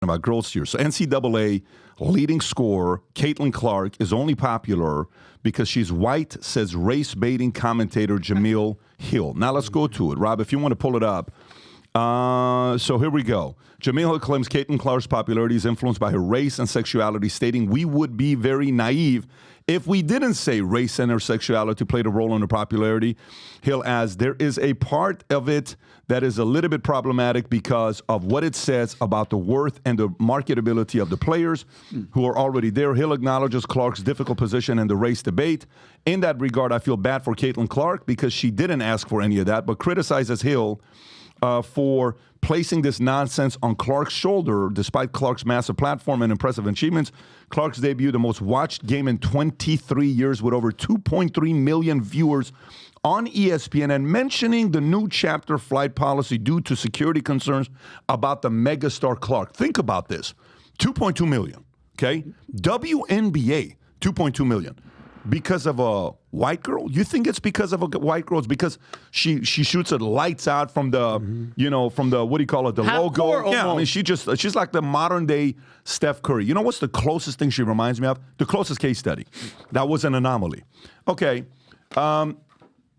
about girls here. So NCAA leading scorer, Caitlin Clark, is only popular because she's white, says race-baiting commentator Jemele Hill. Now let's go to it. Rob, if you want to pull it up. So here we go. Jemele Hill claims Caitlin Clark's popularity is influenced by her race and sexuality, stating we would be very naive if we didn't say race and her sexuality played a role in her popularity. Hill adds, there is a part of it that is a little bit problematic because of what it says about the worth and the marketability of the players who are already there. Hill acknowledges Clark's difficult position in the race debate. In that regard, I feel bad for Caitlin Clark because she didn't ask for any of that, but criticizes Hill for placing this nonsense on Clark's shoulder. Despite Clark's massive platform and impressive achievements, Clark's debuted the most watched game in 23 years with over 2.3 million viewers on ESPN, and mentioning the new chapter flight policy due to security concerns about the megastar Clark. Think about this. 2.2 million, okay? WNBA, 2.2 million. Because of a white girl? You think it's because of a white girl? It's because she shoots it lights out from the, from the, what do you call it, the logo. Yeah, I mean, she's like the modern day Steph Curry. You know what's the closest thing she reminds me of? The closest case study. That was an anomaly. Okay,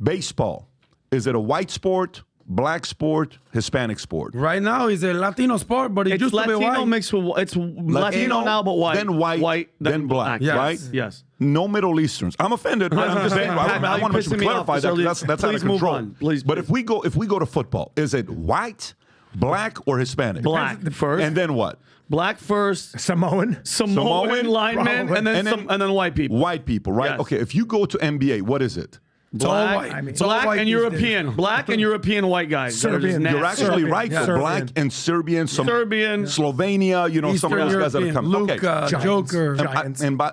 baseball. Is it a white sport, black sport, Hispanic sport? Right now, it's a Latino sport, but it used to be white. Mixed with, it's Latino now, but white. Then white, then black, yes. right? Yes. No Middle Easterns. I'm offended, but I'm just saying. I want to clarify that. That's out of control. Please. But if we go to football, is it white, black, or Hispanic? Black first, and then what? Black first. Samoan linemen, and then white people. White people, right? Yes. Okay. If you go to NBA, what is it? Black, and European. Black and European white guys. Serbian. You're actually right. So black and Serbian, Slovenia, some of those guys that are coming. Luka, Joker.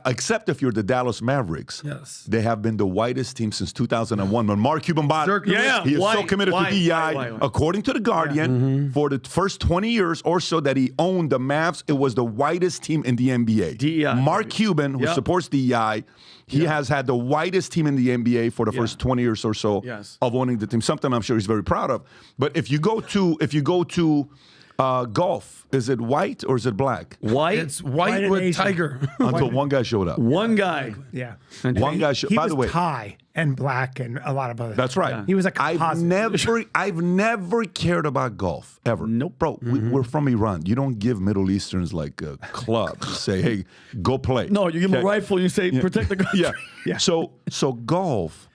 Except if you're the Dallas Mavericks. Yes. They have been the whitest team since 2001 when Mark Cuban bought it. He is so committed to DEI. According to The Guardian, for the first 20 years or so that he owned the Mavs, it was the whitest team in the NBA. DEI. Mark Cuban, who supports DEI, he has had the whitest team in the NBA for the first 20 years or so of owning the team. Something I'm sure he's very proud of. But if you go to golf, is it white or is it black? White. It's white with tiger. Until one guy showed up. One guy. Yeah. One guy showed up. By the way, Thai and black and a lot of other. That's right. Yeah. He was a composite. I've never cared about golf ever. Nope. Bro, we're from Iran. You don't give Middle Easterns like a club. Say, hey, go play. No, you give them a rifle. You say, protect the country. Yeah. So golf,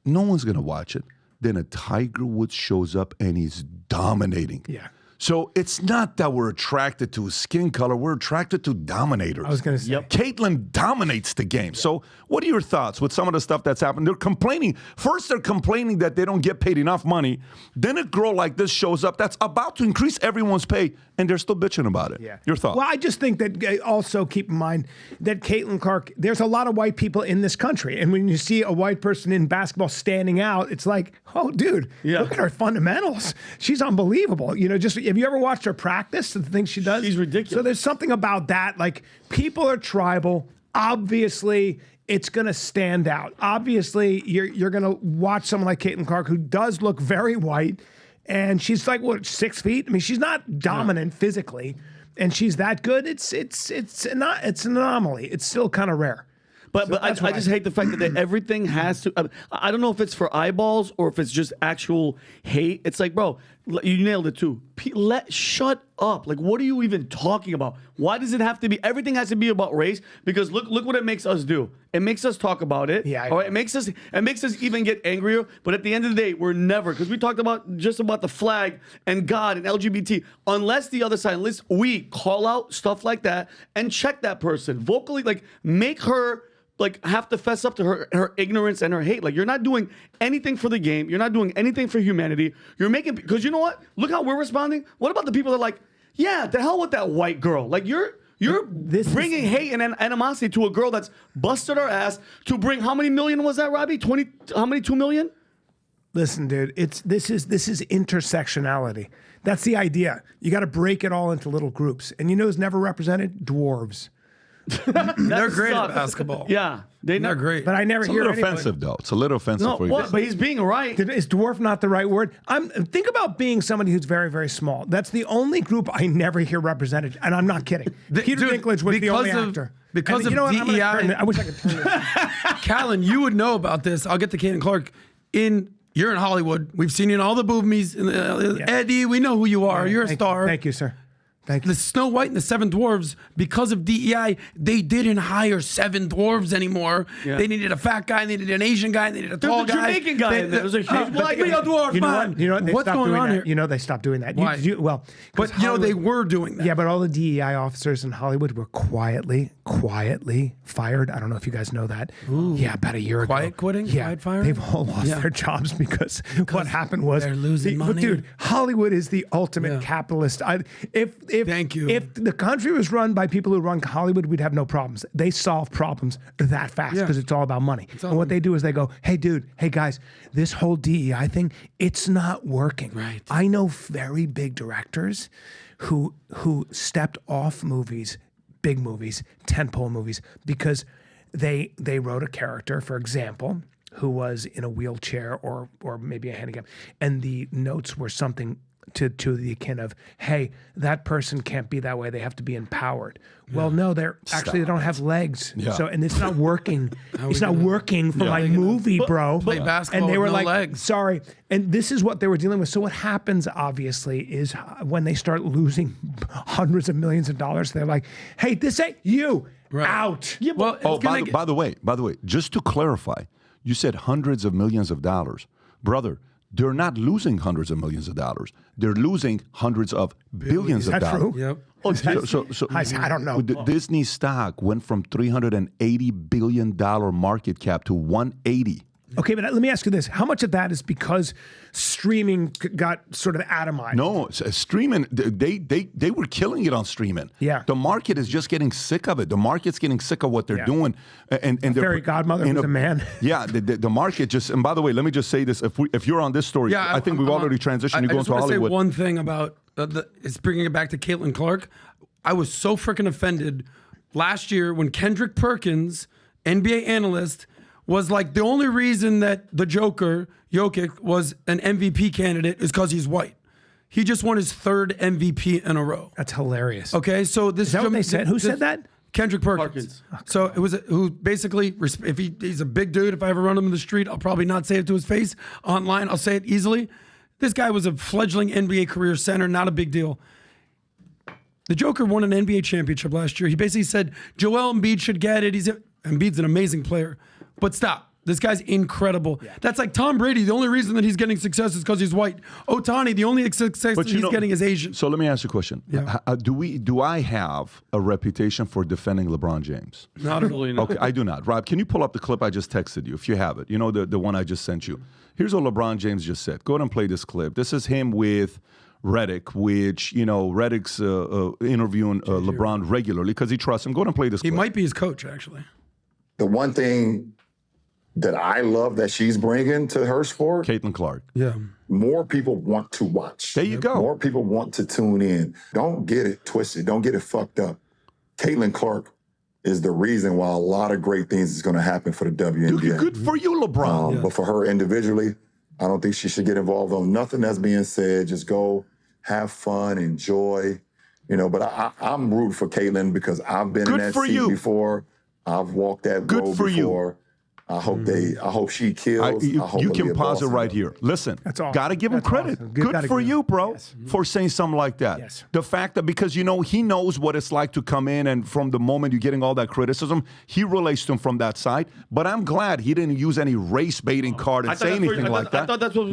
no one's gonna watch it. Then a Tiger Woods shows up and he's dominating. Yeah. So it's not that we're attracted to his skin color. We're attracted to dominators. I was going to say. Caitlin dominates the game. So what are your thoughts with some of the stuff that's happened? They're complaining. First, they're complaining that they don't get paid enough money. Then a girl like this shows up that's about to increase everyone's pay, and they're still bitching about it. Yeah. Your thoughts? Well, I just think that also keep in mind that Caitlin Clark, there's a lot of white people in this country. And when you see a white person in basketball standing out, it's like, oh, dude, look at her fundamentals. She's unbelievable. Have you ever watched her practice, the things she does? She's ridiculous. So there's something about that. Like, people are tribal. Obviously, it's going to stand out. Obviously, you're going to watch someone like Caitlin Clark, who does look very white, and she's like, 6 feet? I mean, she's not dominant physically, and she's that good. It's an anomaly. It's still kind of rare. But I just hate the fact that everything has to. I don't know if it's for eyeballs or if it's just actual hate. It's like, bro, you nailed it too. Shut up. Like, what are you even talking about? Why does it have to be? Everything has to be about race? Because look what it makes us do. It makes us talk about it. Yeah. All right. It makes us even get angrier. But at the end of the day, we're never, because we talked about the flag and God and LGBT. Unless the other side, unless we call out stuff like that and check that person vocally, like make her. Have to fess up to her ignorance and her hate. Like, you're not doing anything for the game. You're not doing anything for humanity. You're making, because you know what? Look how we're responding. What about the people that are like, yeah, the hell with that white girl? Like, you're bringing hate and animosity to a girl that's busted her ass to bring, how many million was that, Robbie? 2 million? Listen, dude, this is intersectionality. That's the idea. You got to break it all into little groups. And you know who's never represented? Dwarves. They're great at basketball. Yeah, They're great. But I never It's a hear little anyone. offensive, though. It's a little offensive No, for you. but he's being right. Is dwarf not the right word? Think about being somebody who's very, very small. That's the only group I never hear represented, and I'm not kidding. Peter dude, Dinklage was the only because of- actor. because And of you know what? I'm gonna DEI turn it- I wish I could turn this. Callan, you would know about this. I'll get to Caitlin Clark. You're in Hollywood. We've seen you in all the movies. Eddie, we know who you are. You're a star. Thank you, sir. Thank you. The Snow White and the Seven Dwarves, because of DEI, they didn't hire 7 dwarves anymore. Yeah. They needed a fat guy, they needed an Asian guy, they needed a tall There's a guy. Jamaican guy in there. There's a huge black guy. Real dwarf, You know man. what? You know what? They What's stopped going doing on that. here? You know they stopped doing that. Why? Well, 'cause But you know they Hollywood- were doing that. Yeah, but all the DEI officers in Hollywood were quietly fired. I don't know if you guys know that. Yeah, about a year ago. Quiet quitting? Yeah, Quiet firing? they've all lost Yeah. their jobs because what happened was they're losing but money. dude, Hollywood is the ultimate Yeah. capitalist. If Thank you. If the country was run by people who run Hollywood, we'd have no problems. They solve problems that fast Yeah. because it's all about money. all And what they do is they go, "Hey, dude, hey guys, this whole DEI thing, it's not working." Right. I know very big directors who stepped off movies, big movies, tentpole movies, because they wrote a character, for example, who was in a wheelchair or maybe a handicap, and the notes were something to the akin of, "Hey, that person can't be that way. They have to be empowered." Well, no, they don't have legs. Yeah. So, and it's not working. It's not working for my movie, bro. Play basketball and they with were no like, legs. sorry. And this is what they were dealing with. So what happens, obviously, is when they start losing hundreds of millions of dollars, they're like, "Hey, this ain't you. Right. Out." Yeah, well, it's Oh, gonna get- by the way, just to clarify, you said hundreds of millions of dollars. Brother, they're not losing hundreds of millions of dollars. They're losing hundreds of billions of that dollars. true? Yep. So I don't know. the Disney stock went from $380 billion market cap to 180. Okay, but let me ask you this. How much of that is because streaming got sort of atomized? No, streaming, they were killing it on streaming. Yeah. The market is just getting sick of it. The market's getting sick of what they're Yeah. doing. And they're Fairy godmother in was a man. Yeah, the market just, and by the way, let me just say this. If you're on this story, Yeah, I think we've already transitioned. You go I just into want to say Hollywood. one thing about it's bringing it back to Caitlin Clark. I was so freaking offended last year when Kendrick Perkins, NBA analyst, was like the only reason that the Joker, Jokic, was an MVP candidate is because he's white. He just won his 3rd MVP in a row. That's hilarious. Okay, so this Is that what they said? Who said that? Kendrick Perkins. So it was who basically, if he's a big dude. If I ever run him in the street, I'll probably not say it to his face. Online, I'll say it easily. This guy was a fledgling NBA career center, not a big deal. The Joker won an NBA championship last year. He basically said Joel Embiid should get it. Embiid's an amazing player, but stop. This guy's incredible. Yeah. That's like Tom Brady. The only reason that he's getting success is because he's white. Ohtani, the only success that he's getting is Asian. So let me ask you a question. Yeah. Do I have a reputation for defending LeBron James? Not at all. Okay, I do not. Rob, can you pull up the clip I just texted you, if you have it? You know, the one I just sent you. Here's what LeBron James just said. Go ahead and play this clip. This is him with Reddick, which, you know, Reddick's interviewing LeBron regularly because he trusts him. Go ahead and play this clip. He might be his coach, actually. The one thing that I love that she's bringing to her sport, Caitlin Clark. Yeah. more people want to watch. There you go. More people want to tune in. Don't get it twisted. Don't get it fucked up. Caitlin Clark is the reason why a lot of great things is going to happen for the WNBA. Good for you, LeBron. But for her individually, I don't think she should get involved on nothing that's being said. Just go have fun, enjoy. You know, but I'm rooting for Caitlin because I've been in that seat before. I've walked that road before. I hope she kills. You can Aaliyah pause it Boston right does. here. Listen, That's awesome. got to give him That's credit. awesome. Good Gotta for give you, him- bro, Yes. for saying something like that. Yes. The fact that because, you know, he knows what it's like to come in and from the moment you're getting all that criticism, he relates to him from that side. But I'm glad he didn't use any race baiting card and say anything like that. I thought that's what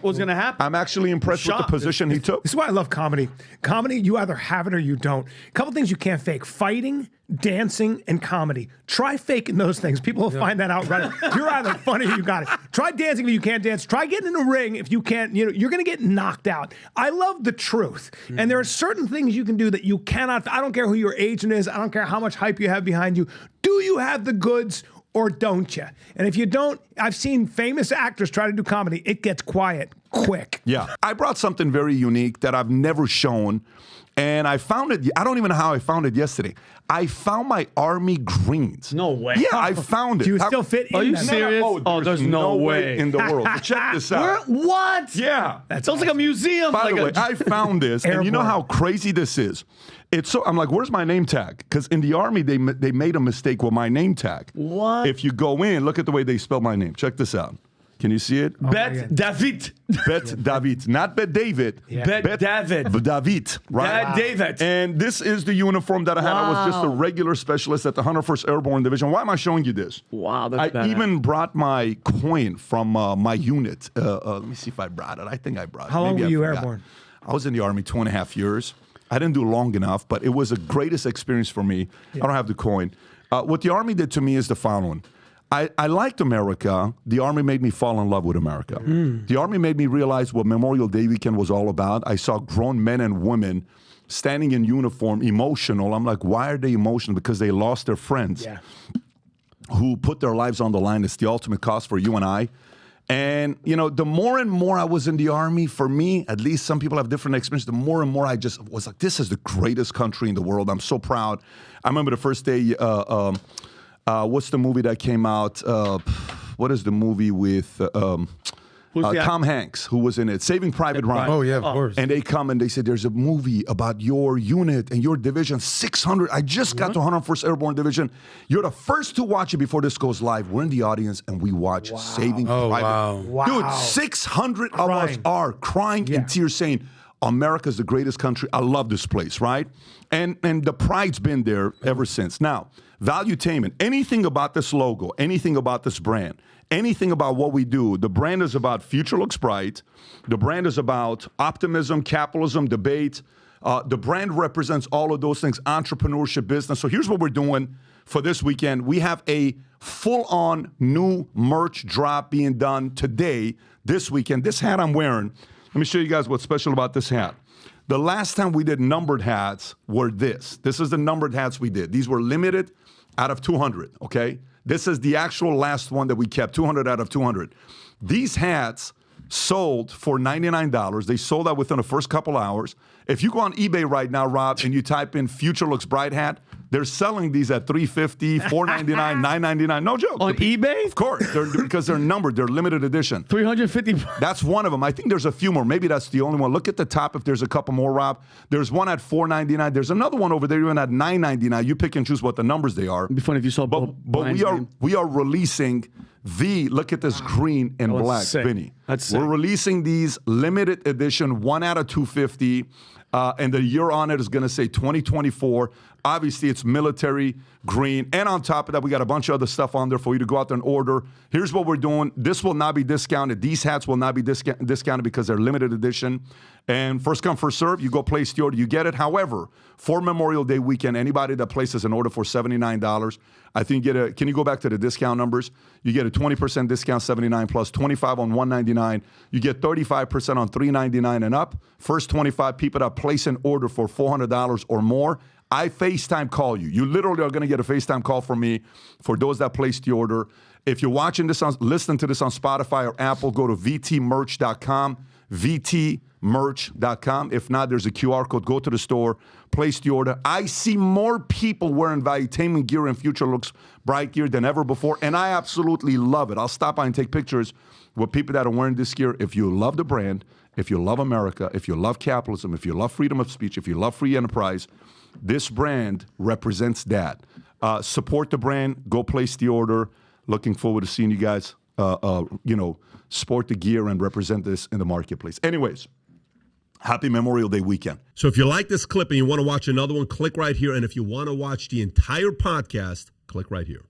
was going to happen. I'm actually impressed with the position he took. This is why I love comedy. Comedy, you either have it or you don't. A couple things you can't fake: fighting, dancing, and comedy. Try faking those things. People will find that out right. You're either funny or you got it. Try dancing if you can't dance. Try getting in a ring if you can't. You know, you're going to get knocked out. I love the truth. And there are certain things you can do that you cannot. I don't care who your agent is. I don't care how much hype you have behind you. Do you have the goods or don't you? And if you don't, I've seen famous actors try to do comedy. It gets quiet quick. Yeah. I brought something very unique that I've never shown, and I found it. I don't even know how I found it yesterday. I found my Army greens. No way. Yeah, I found it. Do you still fit in Are you them? serious? There's no way in the world. But check this out. What? Yeah. That sounds like a museum. By like the way, I found this, and you know how crazy this is? It's so. I'm like, where's my name tag? Because in the Army, they made a mistake with my name tag. What? If you go in, look at the way they spell my name. Check this out. Can you see it? Bet David. Bet David. Not Bet David. Yeah. Bet David. David. Right? Wow. David. And this is the uniform that I had. I was just a regular specialist at the 101st Airborne Division. Why am I showing you this? Wow, that's I badass. even brought my coin from my unit. Let me see if I brought it. I think I brought it. How long Maybe were I you forgot. airborne? I was in the Army 2.5 years. I didn't do long enough, but it was the greatest experience for me. I don't have the coin. What the Army did to me is the following. I liked America. The Army made me fall in love with America. The Army made me realize what Memorial Day weekend was all about. I saw grown men and women standing in uniform, emotional. I'm like, why are they emotional? Because they lost their friends who put their lives on the line. It's the ultimate cost for you and I. And, you know, the more and more I was in the Army, for me, at least some people have different experiences, the more and more I just was like, this is the greatest country in the world. I'm so proud. I remember the first day, what's the movie that came out? What is the movie with Tom Hanks, who was in it? Saving Private Ryan. Oh, yeah, of course. And they come and they say, there's a movie about your unit and your division, 600. I just got to 101st Airborne Division. You're the first to watch it before this goes live. We're in the audience and we watch Saving Private. Wow. Dude, 600 of us are crying in tears saying, America's the greatest country. I love this place, right? And the pride's been there ever since. Now, Valuetainment, anything about this logo, anything about this brand, anything about what we do, the brand is about future looks bright. The brand is about optimism, capitalism, debate. The brand represents all of those things, entrepreneurship, business. So here's what we're doing for this weekend. We have a full-on new merch drop being done today, this weekend. This hat I'm wearing, let me show you guys what's special about this hat. The last time we did numbered hats were this. This is the numbered hats we did. These were limited out of 200, okay? This is the actual last one that we kept, 200 out of 200. These hats sold for $99. They sold out within the first couple hours. If you go on eBay right now, Rob, and you type in Future Looks Bright hat, they're selling these at $350, $499, $999. No joke. On eBay? Of course, because they're numbered. They're limited edition. 350. That's one of them. I think there's a few more. Maybe that's the only one. Look at the top if there's a couple more, Rob. There's one at $499. There's another one over there even at $999. You pick and choose what the numbers they are. It'd be funny if you saw But we are releasing look at this green and black, sick. Vinny. That's sick. We're releasing these limited edition, 1 out of 250. And the year on it is going to say 2024. Obviously, it's military green. And on top of that, we got a bunch of other stuff on there for you to go out there and order. Here's what we're doing. This will not be discounted. These hats will not be discounted because they're limited edition. And first come, first serve. You go place the order, you get it. However, for Memorial Day weekend, anybody that places an order for $79, I think can you go back to the discount numbers? You get a 20% discount, 79 plus, 25 on 199. You get 35% on 399 and up. First 25 people that place an order for $400 or more, I FaceTime call you. You literally are going to get a FaceTime call from me for those that placed the order. If you're watching this, listening to this on Spotify or Apple, go to vtmerch.com, vtmerch.com. If not, there's a QR code. Go to the store, place the order. I see more people wearing Valuetainment gear and Future Looks Bright gear than ever before, and I absolutely love it. I'll stop by and take pictures with people that are wearing this gear. If you love the brand, if you love America, if you love capitalism, if you love freedom of speech, if you love free enterprise, this brand represents that. Support the brand. Go place the order. Looking forward to seeing you guys, sport the gear and represent this in the marketplace. Anyways, happy Memorial Day weekend. So if you like this clip and you want to watch another one, click right here. And if you want to watch the entire podcast, click right here.